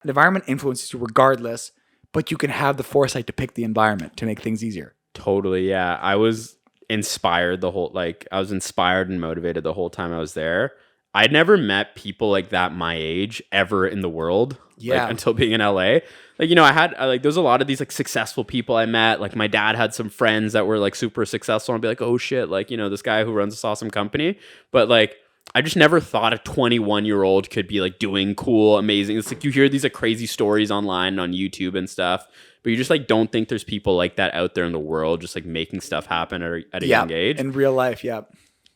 The environment influences you regardless, but you can have the foresight to pick the environment to make things easier. Totally. Yeah. I was inspired I was inspired and motivated the whole time I was there. I'd never met people like that my age ever in the world. Yeah. Like until being in LA. Like, there's a lot of these like successful people I met. Like my dad had some friends that were like super successful and be like, oh shit, like, this guy who runs this awesome company. But like, I just never thought a 21-year-old could be like doing cool, amazing. It's like you hear these like crazy stories online on YouTube and stuff, but you just like don't think there's people like that out there in the world just like making stuff happen at a young age. In real life, yeah.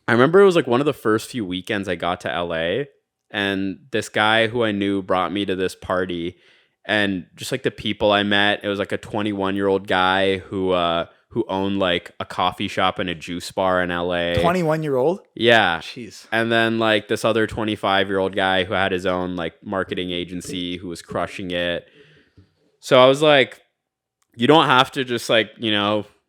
I remember it was like one of the first few weekends I got to LA, and this guy who I knew brought me to this party, and just like the people I met, it was like a 21-year-old guy who owned like a coffee shop and a juice bar in LA. 21-year-old? Yeah. Jeez. And then like this other 25-year-old guy who had his own like marketing agency who was crushing it. So I was like, you don't have to just like,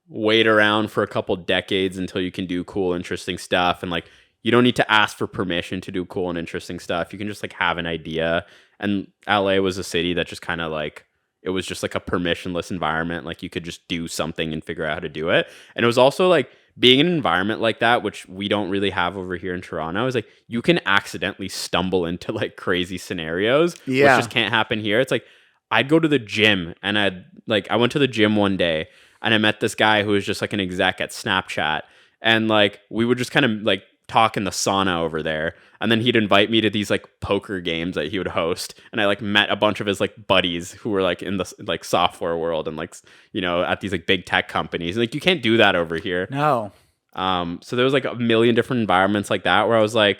wait around for a couple decades until you can do cool, interesting stuff. And like, you don't need to ask for permission to do cool and interesting stuff. You can just like have an idea. And LA was a city that just kind of like, it was just like a permissionless environment. Like you could just do something and figure out how to do it. And it was also like being in an environment like that, which we don't really have over here in Toronto, is like you can accidentally stumble into like crazy scenarios, which just can't happen here. It's like I'd go to the gym and I went to the gym one day and I met this guy who was just like an exec at Snapchat. And like we would just kind of like talk in the sauna over there. And then he'd invite me to these like poker games that he would host. And I like met a bunch of his like buddies who were like in the like software world and like, at these like big tech companies. And like you can't do that over here. No. So there was like a million different environments like that where I was like,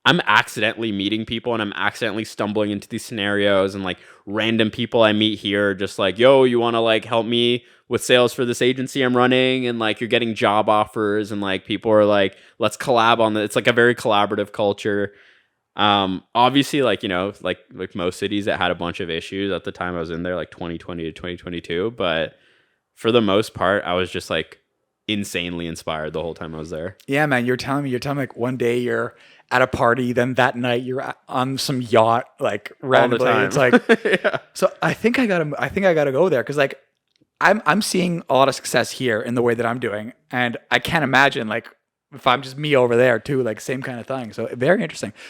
I'm accidentally meeting people and I'm accidentally stumbling into these scenarios, and like random people I meet here just like, yo, you want to like help me with sales for this agency I'm running? And like you're getting job offers and like people are like, let's collab on this. It's like a very collaborative culture. Obviously like, like most cities that had a bunch of issues at the time I was in there, like 2020 to 2022. But for the most part, I was just like insanely inspired the whole time I was there. Yeah, man. You're telling me like one day you're at a party, then that night you're on some yacht, like randomly. All the time. It's like, Yeah. So I think I gotta go there. Cause like I'm seeing a lot of success here in the way that I'm doing. And I can't imagine like if I'm just me over there too, like same kind of thing. So very interesting.